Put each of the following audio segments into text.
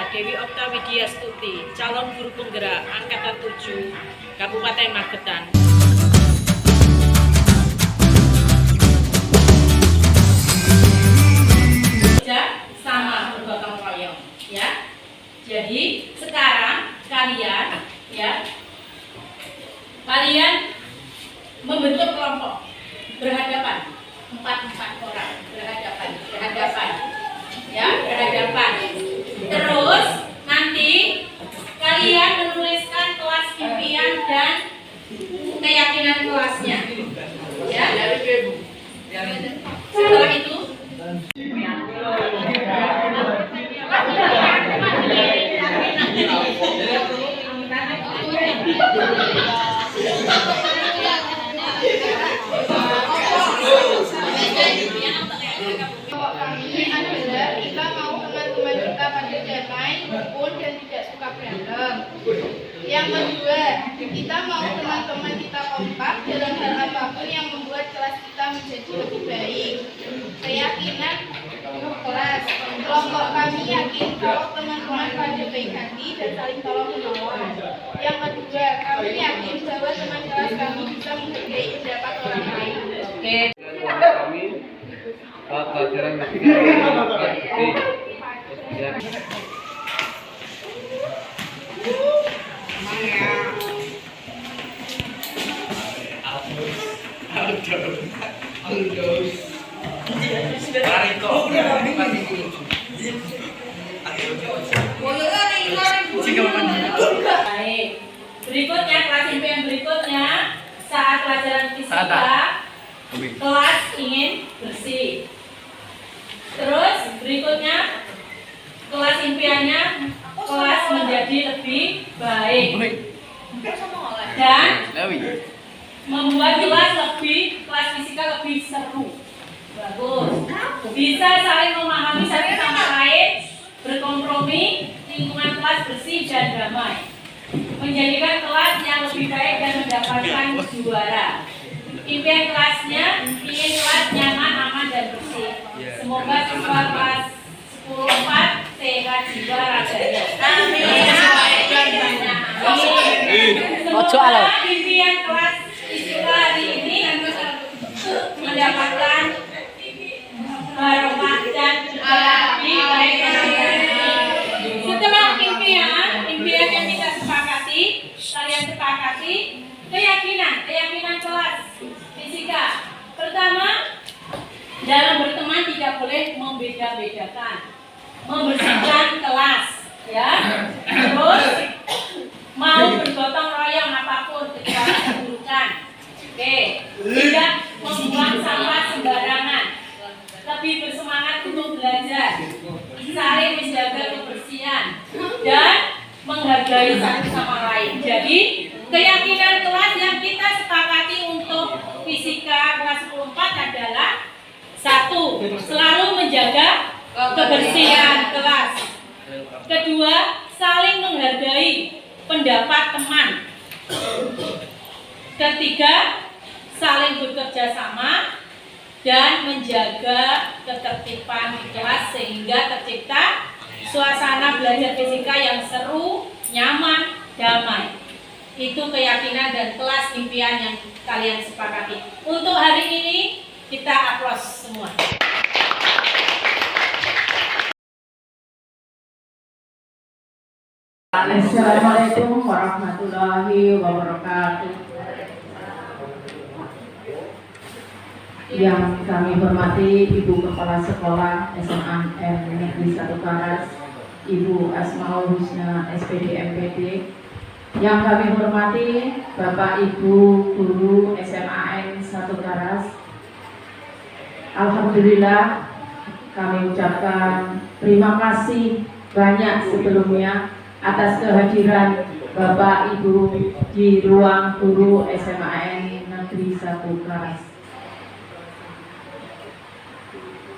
saya Dewi Okta Widya Stuti, calon guru penggerak Angkatan 7 Kabupaten Magetan. Sama bergotong royong, ya. Jadi sekarang kalian membentuk kelompok berhadapan, 4 orang berhadapan, ya, berhadapan. Terus nanti kalian menuliskan kelas impian dan keyakinan kelasnya, ya. Setelah itu kita mau teman-teman kita pada damai, rukun dan tidak suka berantem. Yang kedua, kita mau teman-teman kita kompak dalam hal apapun yang membuat kelas kita menjadi lebih baik. Keyakinan kelas, kelompok kami yakin kalau teman-teman pada baik hati dan saling tolong menolong. Yang kedua, kami yakin bahwa teman kelas kami bisa menghargai pendapat orang lain. oke. Kami pelajaran Baik. Berikutnya kelas impian berikutnya saat pelajaran fisika kelas ingin bersih. Terus berikutnya kelas impiannya kelas menjadi lebih baik dan membuat kelas fisika lebih seru. Bagus. Bisa saling memahami satu sama lain, berkompromi, lingkungan kelas bersih dan damai. Menjadikan kelas yang lebih baik dan mendapatkan juara. Impian kelasnya ingin kelas nyaman, aman dan bersih. Semoga siswa kelas 10-4 sehat jiwa raganya. Amin. Semoga impian kelas siswa hari ini mendapatkan barokah dan lebih baik. Setelah impian yang kita kalian sepakati, keyakinan kelas fisika. Pertama, dalam berteman tidak boleh membeda-bedakan, membersihkan kelas, ya. Terus mau bergotong royong apapun kecuali keburukan. Oke, tidak membuang sampah sembarangan, lebih bersemangat untuk belajar, saling menjaga kebersihan dan menghargai satu sama lain. Jadi keyakinan kelas yang kita sepakati untuk fisika kelas 10-4 adalah 1. Selalu menjaga kebersihan kelas. Kedua, saling menghargai pendapat teman. Ketiga, saling bekerja sama dan menjaga ketertiban di kelas sehingga tercipta suasana belajar fisika yang seru, nyaman, damai. Itu keyakinan dan kelas impian yang kalian sepakati. Untuk hari ini kita aplaus semua. Assalamualaikum warahmatullahi wabarakatuh. Yang kami hormati Ibu Kepala Sekolah SMA Negeri 1 Karas, Ibu Asmaul Husna SPD MPD. Yang kami hormati Bapak Ibu Guru SMA 1 Karas. Alhamdulillah kami ucapkan terima kasih banyak sebelumnya atas kehadiran Bapak Ibu di ruang guru SMA Negeri 1 Karas.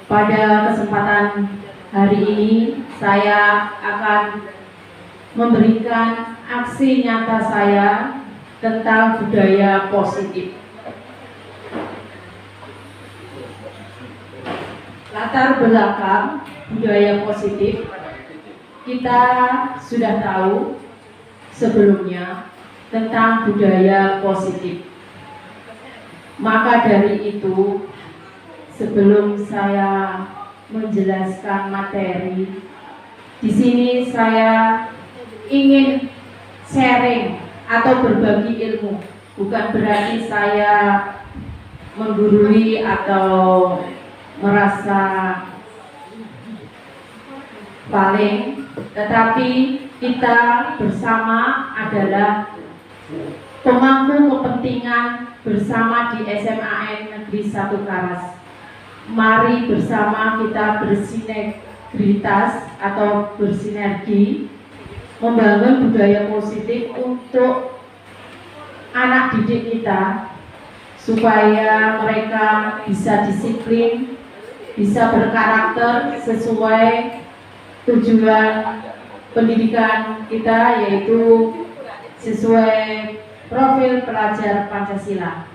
Pada kesempatan hari ini saya akan memberikan aksi nyata saya tentang budaya positif. Latar belakang budaya positif kita sudah tahu sebelumnya tentang budaya positif. Maka dari itu, sebelum saya menjelaskan materi, di sini saya ingin sharing atau berbagi ilmu. Bukan berarti saya menggurui atau merasa paling, tetapi kita bersama adalah pemangku kepentingan bersama di SMAN Negeri 1 Karas. Mari bersama kita bersinergitas atau bersinergi membangun budaya positif untuk anak didik kita supaya mereka bisa disiplin, bisa berkarakter sesuai tujuan pendidikan kita, yaitu sesuai profil pelajar Pancasila.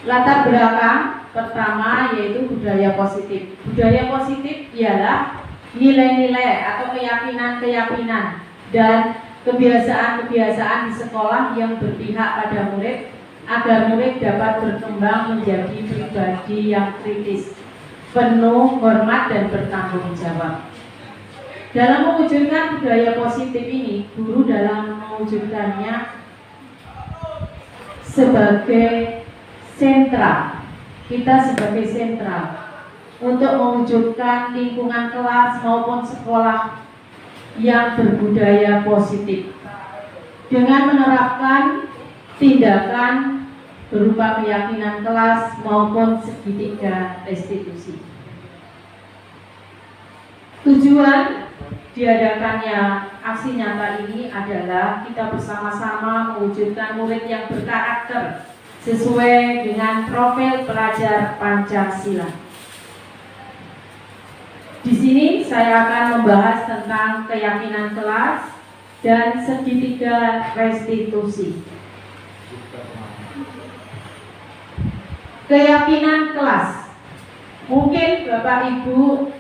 Latar belakang pertama yaitu budaya positif. Budaya positif ialah nilai-nilai atau keyakinan-keyakinan dan kebiasaan-kebiasaan di sekolah yang berpihak pada murid agar murid dapat berkembang menjadi pribadi yang kritis, penuh hormat dan bertanggung jawab. Dalam mewujudkan budaya positif ini, guru dalam mewujudkannya sebagai sentra, kita sebagai sentra untuk mewujudkan lingkungan kelas maupun sekolah yang berbudaya positif dengan menerapkan tindakan berupa keyakinan kelas maupun segitiga restitusi. Tujuan diadakannya aksi nyata ini adalah kita bersama-sama mewujudkan murid yang berkarakter sesuai dengan profil pelajar Pancasila. Di sini saya akan membahas tentang keyakinan kelas dan segitiga restitusi. Keyakinan kelas. Mungkin Bapak Ibu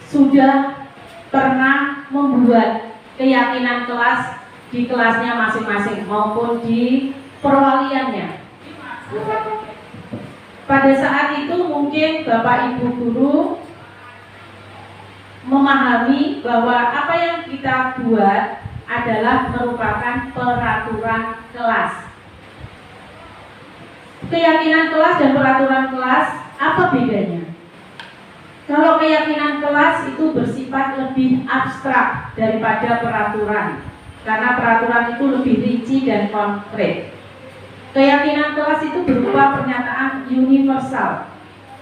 sudah pernah membuat keyakinan kelas di kelasnya masing-masing maupun di perwaliannya. Pada saat itu mungkin Bapak Ibu guru memahami bahwa apa yang kita buat adalah merupakan peraturan kelas. Keyakinan kelas dan peraturan kelas, apa bedanya? Kalau keyakinan kelas itu bersifat lebih abstrak daripada peraturan, karena peraturan itu lebih rinci dan konkret. Keyakinan kelas itu berupa pernyataan universal.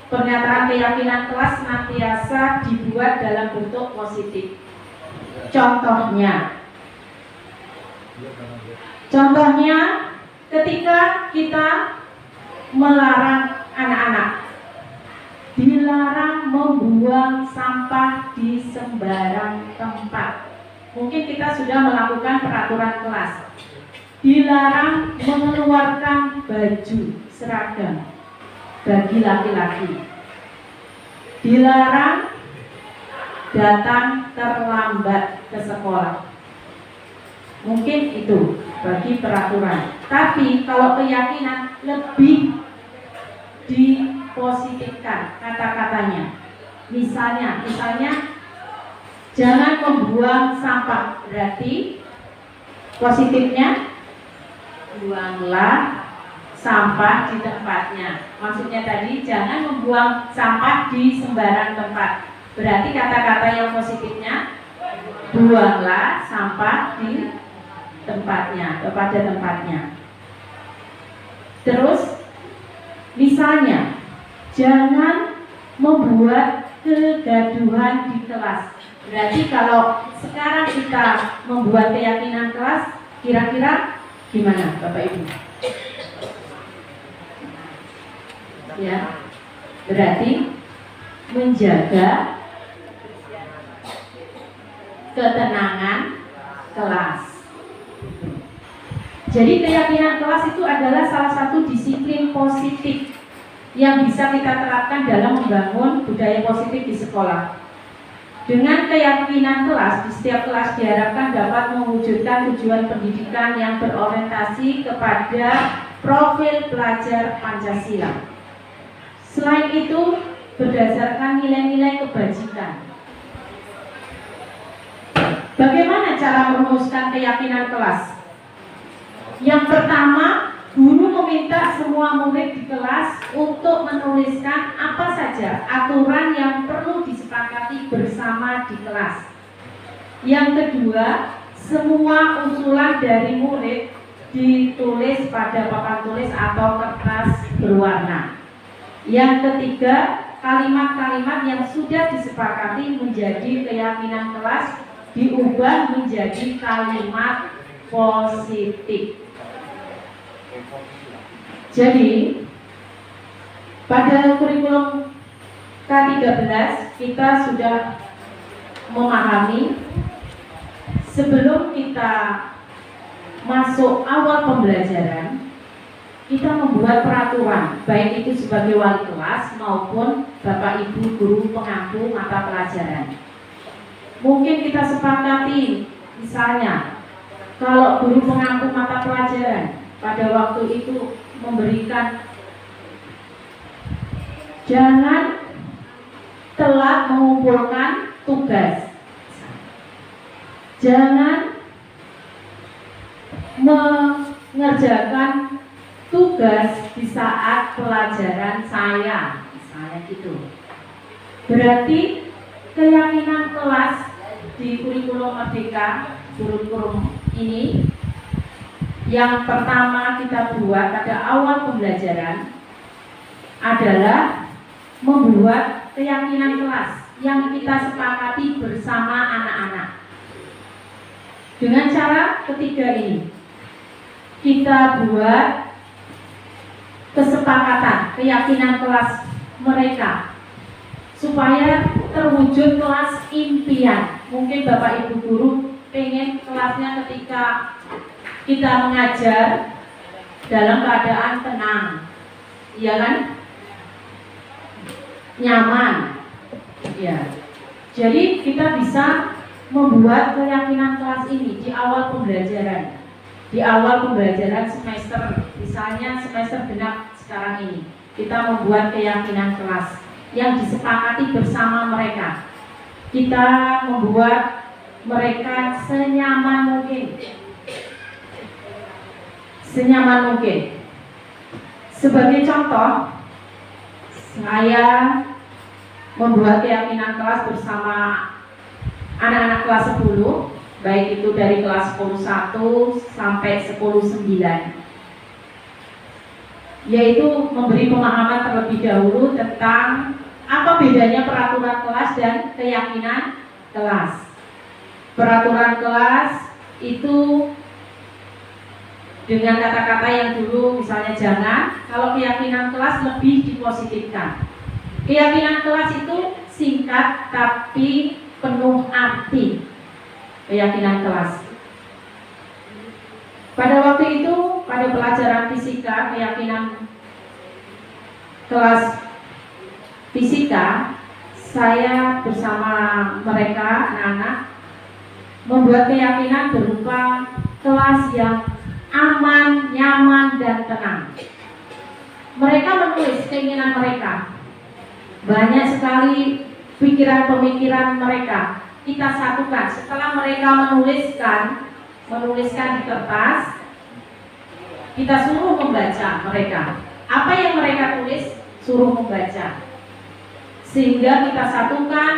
Pernyataan keyakinan kelas senantiasa dibuat dalam bentuk positif. Contohnya ketika kita melarang anak-anak, dilarang membuang sampah di sembarang tempat. Mungkin kita sudah melakukan peraturan kelas. Dilarang mengeluarkan baju seragam bagi laki-laki. Dilarang datang terlambat ke sekolah. Mungkin itu bagi peraturan. Tapi kalau keyakinan lebih dipositifkan kata-katanya. Misalnya jangan membuang sampah. Berarti positifnya buanglah sampah di tempatnya. Maksudnya tadi jangan membuang sampah di sembarang tempat. Berarti kata-kata yang positifnya buanglah sampah di tempatnya, pada tempatnya. Terus misalnya jangan membuat kegaduhan di kelas. Berarti kalau sekarang kita membuat keyakinan kelas, kira-kira gimana Bapak Ibu? Ya, berarti menjaga ketenangan kelas. Jadi keyakinan kelas itu adalah salah satu disiplin positif yang bisa kita terapkan dalam membangun budaya positif di sekolah. Dengan keyakinan kelas, di setiap kelas diharapkan dapat mewujudkan tujuan pendidikan yang berorientasi kepada profil pelajar Pancasila. Selain itu, berdasarkan nilai-nilai kebajikan. Bagaimana cara merumuskan keyakinan kelas? Yang pertama, guru meminta semua murid di kelas untuk menuliskan apa saja aturan yang perlu disepakati bersama di kelas. Yang kedua, semua usulan dari murid ditulis pada papan tulis atau kertas berwarna. Yang ketiga, kalimat-kalimat yang sudah disepakati menjadi keyakinan kelas diubah menjadi kalimat positif. Jadi, pada kurikulum K13 kita sudah memahami sebelum kita masuk awal pembelajaran, kita membuat peraturan, baik itu sebagai wali kelas maupun Bapak Ibu guru pengampu mata pelajaran. Mungkin kita sepakati, misalnya, kalau guru pengampu mata pelajaran pada waktu itu memberikan jangan telat mengumpulkan tugas, jangan mengerjakan tugas di saat pelajaran saya, misalnya gitu. Berarti keyakinan kelas di kurikulum Merdeka, kurikulum ini yang pertama kita buat pada awal pembelajaran adalah membuat keyakinan kelas yang kita sepakati bersama anak-anak. Dengan cara ketiga ini, kita buat kesepakatan keyakinan kelas mereka supaya terwujud kelas impian. Mungkin Bapak Ibu guru pengen kelasnya ketika kita mengajar dalam keadaan tenang, iya kan? Nyaman, ya. Jadi kita bisa membuat keyakinan kelas ini di awal pembelajaran, di awal pembelajaran semester, misalnya semester genap sekarang ini, kita membuat keyakinan kelas yang disepakati bersama mereka. Kita membuat mereka senyaman mungkin. Sebagai contoh, saya membuat keyakinan kelas bersama anak-anak kelas 10, baik itu dari kelas 10.1 sampai 10.9, yaitu memberi pemahaman terlebih dahulu tentang apa bedanya peraturan kelas dan keyakinan kelas. Peraturan kelas itu dengan kata-kata yang dulu misalnya jangan, kalau keyakinan kelas lebih dipositifkan. Keyakinan kelas itu singkat tapi penuh arti. Keyakinan kelas. Pada waktu itu, pada pelajaran fisika, keyakinan kelas fisika, saya bersama mereka, anak-anak, membuat keyakinan berupa kelas yang aman, nyaman, dan tenang. Mereka menulis keinginan mereka. Banyak sekali pikiran-pemikiran mereka. Kita satukan. Setelah mereka menuliskan di kertas, kita suruh membaca mereka. Apa yang mereka tulis, suruh membaca. Sehingga kita satukan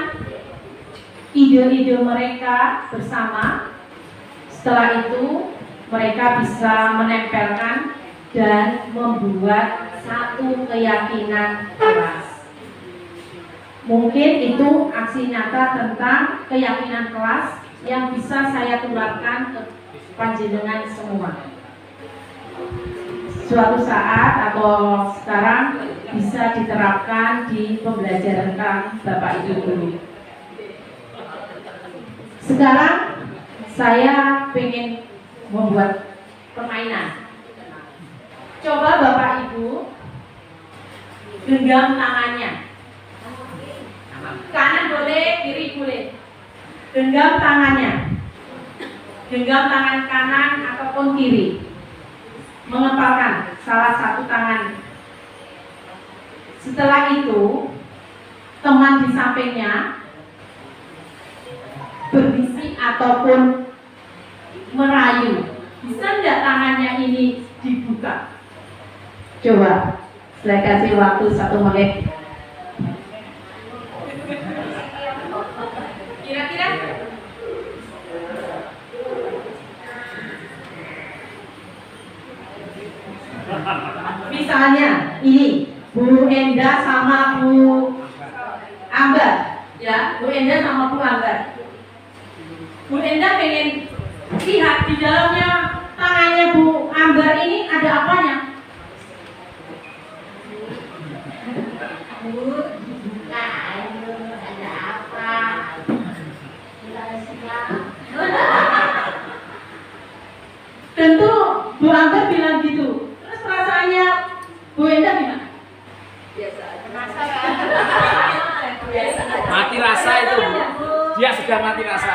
ide-ide mereka bersama. Setelah itu, mereka bisa menempelkan dan membuat satu keyakinan kelas. Mungkin itu aksi nyata tentang keyakinan kelas yang bisa saya tularkan ke panjenengan semua. Suatu saat atau sekarang bisa diterapkan di pembelajaran Bapak Ibu guru. Sekarang saya ingin membuat permainan. Coba Bapak Ibu genggam tangannya. Kanan boleh, kiri boleh. genggam tangannya, genggam tangan kanan ataupun kiri, mengepalkan salah satu tangan. Setelah itu, teman di sampingnya berbisik ataupun merayu. Bisa nggak tangannya ini dibuka? Coba, saya kasih waktu 1 menit. Kira-kira? Misalnya ini Bu Enda sama Bu Ambar, ya, Bu Enda sama Bu Ambar. Bu Enda pengen lihat di dalamnya tangannya Bu Ambar ini ada apanya? Bu, ada apa? Tentu Bu Ambar bilang gitu. Terus perasaannya Bu Enda gimana? Biasa aja. Mati rasa itu. Dia sudah mati rasa.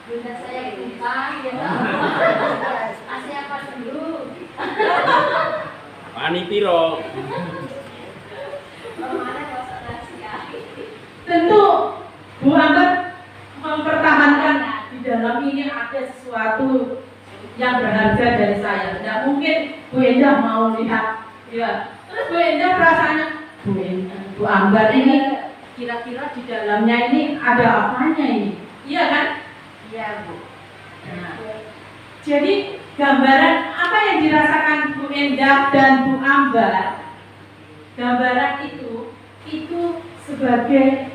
Bunda saya lupa, kasih apa dulu? Pani piro. Tentu Bu Ambar mempertahankan di dalam ini ada sesuatu yang berharga dari saya. Tidak mungkin Bu Enda mau lihat, ya. Terus Bu Enda perasaannya, Bu Ambar ini kira-kira di dalamnya ini ada apanya ini? Iya kan? Iya Bu. Nah, jadi gambaran apa yang dirasakan Bu Enda dan Bu Ambar, gambaran itu sebagai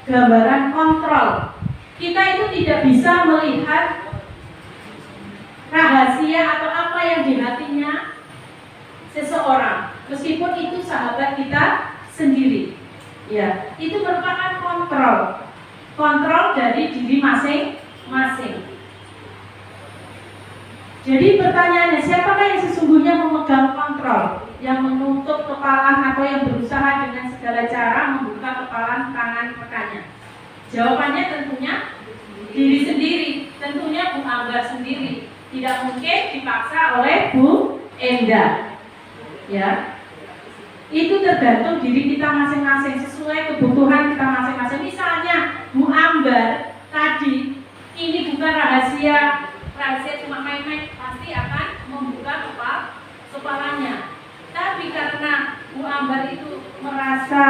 gambaran kontrol. Kita itu tidak bisa melihat rahasia atau apa yang di hatinya seseorang, meskipun itu sahabat kita sendiri. Ya, itu merupakan kontrol dari diri masing-masing. Jadi pertanyaannya, siapakah yang sesungguhnya memegang kontrol, yang menutup kepalan atau yang berusaha dengan segala cara membuka kepalan tangan rekannya? Jawabannya tentunya diri sendiri, tentunya Bu Ambar sendiri. Tidak mungkin dipaksa oleh Bu Enda. Ya, itu tergantung diri kita masing-masing, sesuai kebutuhan kita masing-masing. Misalnya Bu Ambar tadi, ini bukan rahasia cuma main-main, pasti akan membuka kepalanya. Tapi karena Bu Ambar itu merasa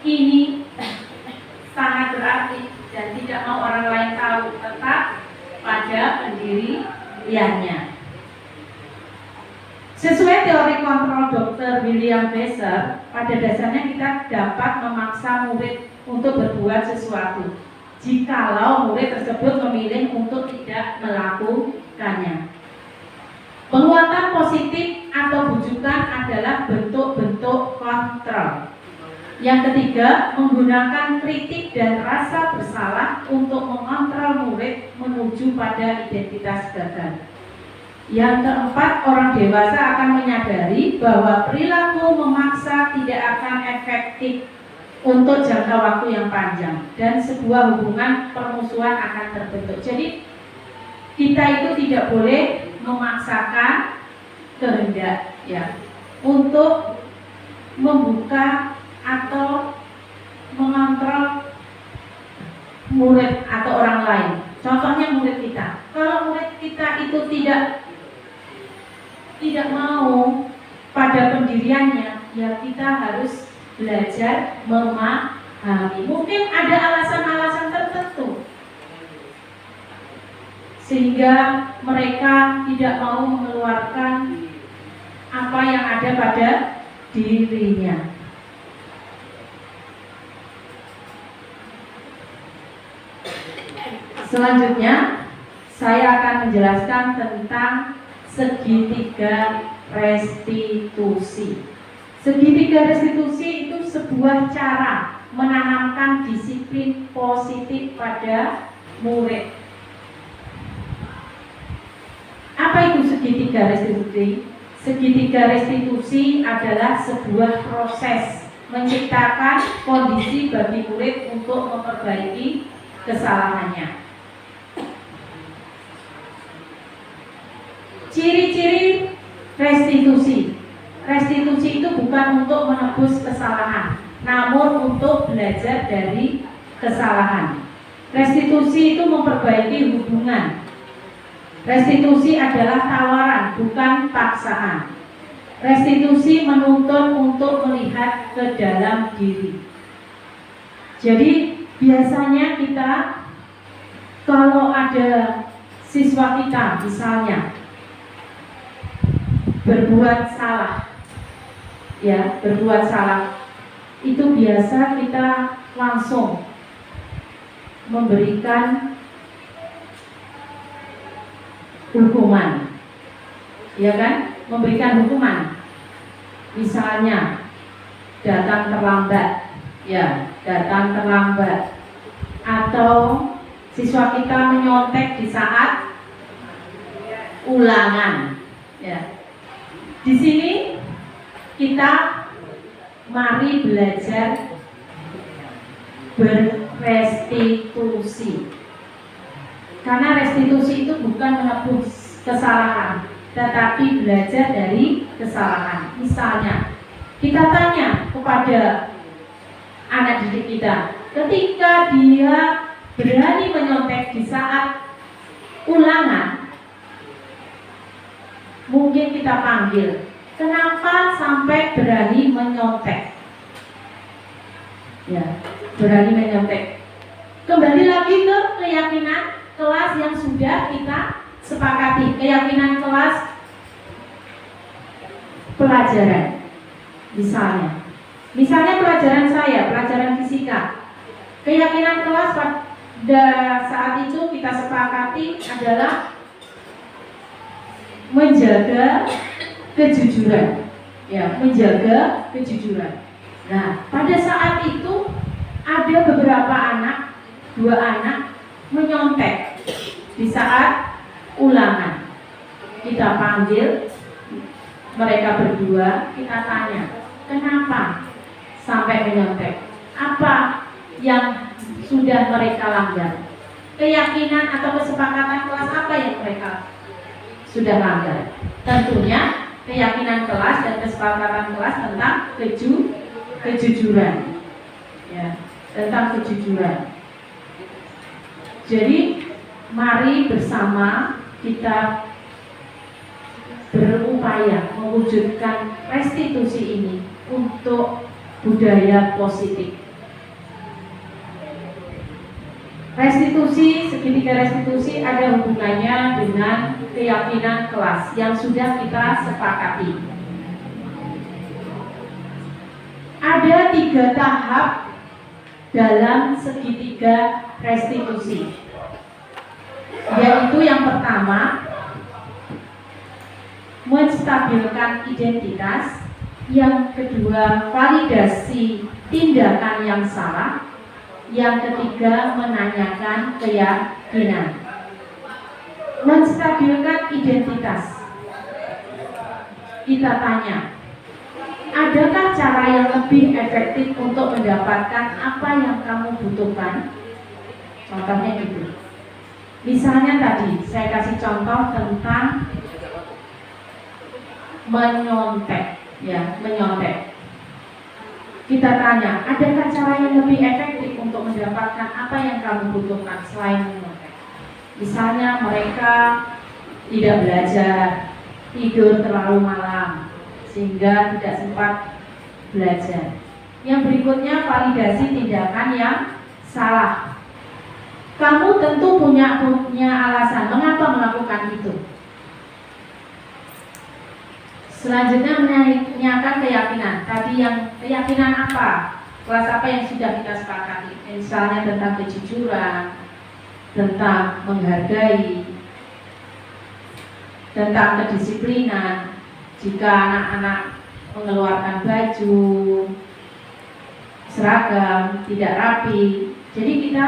ini sangat berarti dan tidak mau orang lain tahu, tetap pada pendiriannya. Sesuai teori kontrol Dr. William Besser, pada dasarnya kita dapat memaksa murid untuk berbuat sesuatu jikalau murid tersebut memilih untuk tidak melakukannya. Penguatan positif atau bujukan adalah bentuk-bentuk kontrol. Yang ketiga, menggunakan kritik dan rasa bersalah untuk mengontrol murid menuju pada identitas gagal. Yang keempat, orang dewasa akan menyadari bahwa perilaku memaksa tidak akan efektif untuk jangka waktu yang panjang dan sebuah hubungan permusuhan akan terbentuk. Jadi kita itu tidak boleh memaksakan kehendak, ya, untuk membuka atau mengontrol murid atau orang lain. Contohnya murid kita. Kalau murid kita itu tidak mau pada pendiriannya, ya kita harus belajar memahami. Mungkin ada alasan-alasan tertentu sehingga mereka tidak mau mengeluarkan apa yang ada pada dirinya. Selanjutnya, saya akan menjelaskan tentang segitiga restitusi. Segitiga restitusi itu sebuah cara menanamkan disiplin positif pada murid. Apa itu segitiga restitusi? Segitiga restitusi adalah sebuah proses menciptakan kondisi bagi murid untuk memperbaiki kesalahannya. Ciri-ciri restitusi. Restitusi itu bukan untuk menebus kesalahan, namun untuk belajar dari kesalahan. Restitusi itu memperbaiki hubungan. Restitusi adalah tawaran, bukan paksaan. Restitusi menuntun untuk melihat ke dalam diri. Jadi biasanya kita kalau ada siswa kita misalnya berbuat salah, ya berbuat salah, itu biasa kita langsung memberikan hukuman, ya kan? Memberikan hukuman, misalnya datang terlambat, ya datang terlambat, atau siswa kita menyontek di saat ulangan, ya. Di sini kita mari belajar berrestitusi, karena restitusi itu bukan menebus kesalahan, tetapi belajar dari kesalahan. Misalnya, kita tanya kepada anak didik kita, ketika dia berani menyontek di saat ulangan, mungkin kita panggil, kenapa sampai berani menyontek? Ya, berani menyontek. Kembali lagi ke keyakinan kelas yang sudah kita sepakati, keyakinan kelas pelajaran. Misalnya pelajaran saya, pelajaran fisika. Keyakinan kelas pada saat itu kita sepakati adalah menjaga kejujuran, ya, menjaga kejujuran. Nah, pada saat itu ada beberapa anak, 2 anak menyontek di saat ulangan. Kita panggil mereka berdua, kita tanya, kenapa sampai menyontek? Apa yang sudah mereka langgar? Keyakinan atau kesepakatan kelas apa yang mereka sudah langgar? Tentunya keyakinan kelas dan kesepakatan kelas tentang kejujuran, ya, tentang kejujuran. Jadi mari bersama kita berupaya mewujudkan restitusi ini untuk budaya positif. Restitusi, segitiga restitusi ada hubungannya dengan keyakinan kelas yang sudah kita sepakati. Ada 3 tahap dalam segitiga restitusi, yaitu yang pertama, menstabilkan identitas, yang kedua, validasi tindakan yang salah, yang ketiga, menanyakan keyakinan. Menstabilkan identitas, kita tanya, adakah cara yang lebih efektif untuk mendapatkan apa yang kamu butuhkan? Contohnya gitu. Misalnya tadi saya kasih contoh tentang menyontek, ya, menyontek. Kita tanya, adakah cara yang lebih efektif untuk mendapatkan apa yang kamu butuhkan selain menyontek? Misalnya mereka tidak belajar, tidur terlalu malam sehingga tidak sempat belajar. Yang berikutnya, validasi tindakan yang salah. Kamu tentu punya alasan mengapa melakukan itu. Selanjutnya, menanyakan keyakinan. Tadi yang keyakinan apa? Kelas apa yang sudah kita sepakati? Misalnya tentang kejujuran, tentang menghargai, tentang kedisiplinan. Jika anak-anak mengeluarkan baju seragam tidak rapi, jadi kita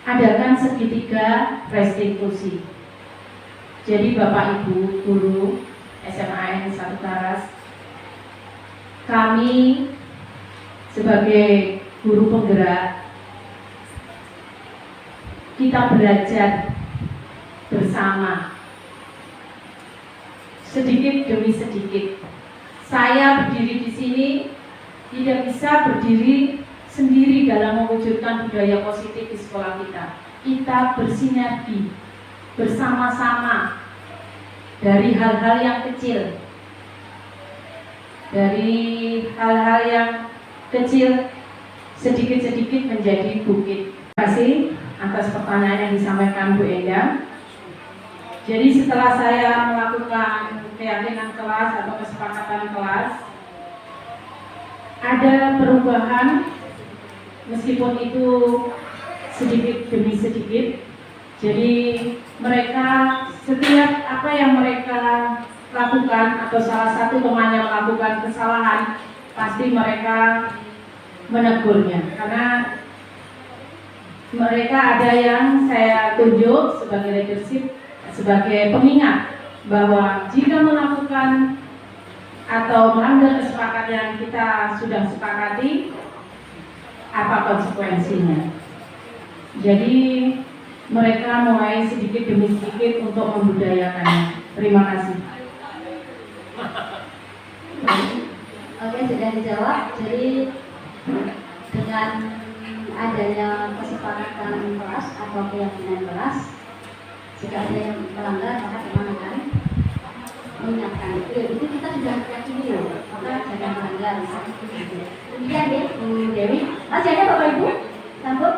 adakan segitiga restitusi. Jadi Bapak Ibu guru SMAN 1 Taras, kami sebagai guru penggerak, kita belajar bersama sedikit demi sedikit. Saya berdiri di sini tidak bisa berdiri sendiri dalam mewujudkan budaya positif di sekolah kita. Kita bersinergi bersama-sama dari hal-hal yang kecil. Dari hal-hal yang kecil sedikit-sedikit menjadi bukit. Terima kasih atas pertanyaan yang disampaikan Bu Enda. Jadi setelah saya melakukan keyakinan kelas atau kesepakatan kelas, ada perubahan meskipun itu sedikit demi sedikit. Jadi mereka setiap apa yang mereka lakukan atau salah satu temannya melakukan kesalahan, pasti mereka menegurnya karena mereka ada yang saya tunjuk sebagai leadership, sebagai pengingat bahwa jika melakukan atau melanggar kesepakatan yang kita sudah sepakati, apa konsekuensinya. Jadi mereka mulai sedikit demi sedikit untuk membudayakannya. Terima kasih. Oke, sudah dijawab. Jadi dengan adanya kesepakatan kelas atau keyakinan kelas, jika ada yang melanggar maka teman akan mengingatkan. Itu kita sudah yakini loh, maka jangan melanggar. Demikian ya, Bu Dewi. Masih ada Bapak Ibu? Sambut?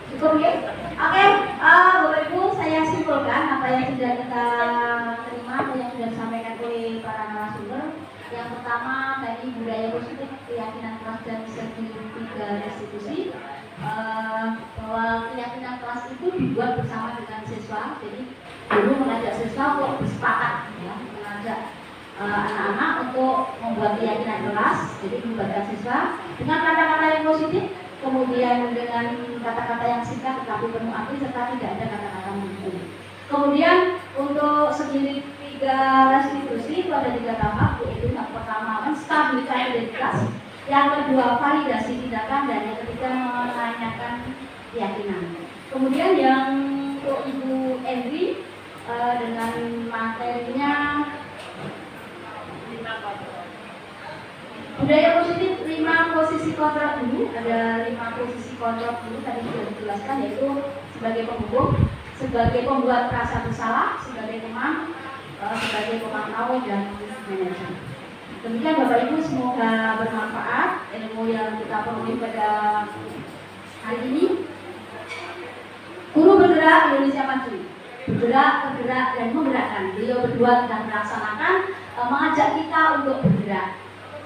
Cukup ya? Oke, Bapak Ibu, saya simpulkan apa yang sudah kita terima atau yang sudah disampaikan oleh para narasumber. Yang pertama tadi budaya positif, keyakinan kelas dan segitiga restitusi. Bahwa keyakinan kelas itu dibuat bersama dengan siswa. Jadi guru mengajak siswa untuk bersepakat, ya, mengajak anak-anak untuk membuat keyakinan kelas. Jadi melibatkan siswa dengan kata-kata yang positif, kemudian dengan kata-kata yang singkat tetapi penuh arti serta tidak ada kata-kata menghukum. Kemudian untuk segitiga restitusi itu ada 3 tahap, yaitu yang pertama menstabilisasi identitas, yang kedua validasi tindakan, dan yang ketiga menanyakan keyakinan. Kemudian yang untuk Ibu Endri dengan materinya budaya positif 5 posisi kontrol dulu. Ada 5 posisi kontrol dulu tadi sudah dijelaskan, yaitu sebagai penghubung, sebagai pembuat rasa bersalah, sebagai teman, sebagai pemantau, dan manajer. Demikian Bapak Ibu, semoga bermanfaat ilmu yang kita peroleh pada hari ini. Guru bergerak Indonesia Maju, bergerak, bergerak, dan menggerakkan. Beliau berdua telah melaksanakan, mengajak kita untuk bergerak,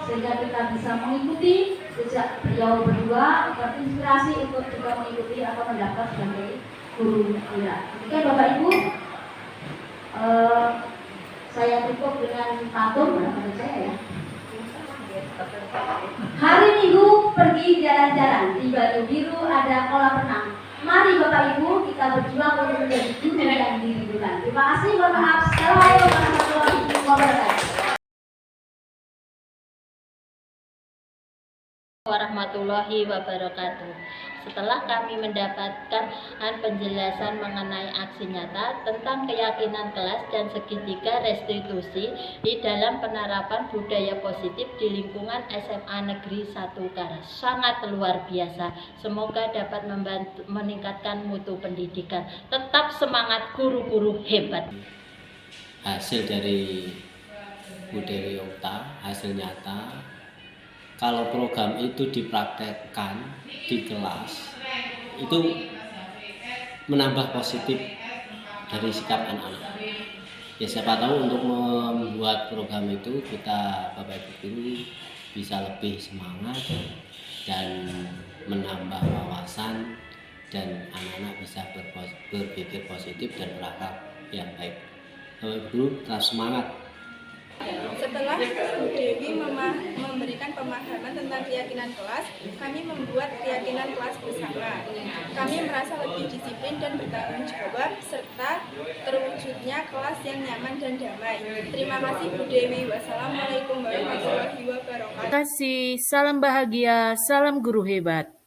sehingga kita bisa mengikuti jejak beliau berdua, terinspirasi untuk juga mengikuti atau mendaftar sebagai guru bergerak. Demikian Bapak Ibu, saya tutup dengan pantun menurut saya ya. Hari Minggu pergi jalan-jalan, di Batu Biru ada kolam renang. Mari Bapak Ibu kita berjuang untuk menjadi guru yang dirindukan. Terima kasih, mohon maaf. Assalamualaikum warahmatullahi wabarakatuh. Warahmatullahi wabarakatuh. Setelah kami mendapatkan penjelasan mengenai aksi nyata tentang keyakinan kelas dan segitiga restitusi di dalam penerapan budaya positif di lingkungan SMA Negeri 1 Karas, sangat luar biasa. Semoga dapat membantu meningkatkan mutu pendidikan. Tetap semangat guru-guru hebat. Hasil dari Bu Dewi Okta, hasil nyata. Kalau program itu dipraktekkan di kelas, itu menambah positif dari sikap anak-anak. Ya siapa tahu untuk membuat program itu kita Bapak Ibu guru bisa lebih semangat dan menambah wawasan, dan anak-anak bisa berpikir positif dan berakhlak yang baik. Bapak Ibu guru tetap semangat. Setelah Bu Dewi memberikan pemahaman tentang keyakinan kelas, kami membuat keyakinan kelas bersama. Kami merasa lebih disiplin dan bertanggung jawab, serta terwujudnya kelas yang nyaman dan damai. Terima kasih Bu Dewi. Wassalamualaikum warahmatullahi wabarakatuh. Terima kasih, salam bahagia, salam guru hebat.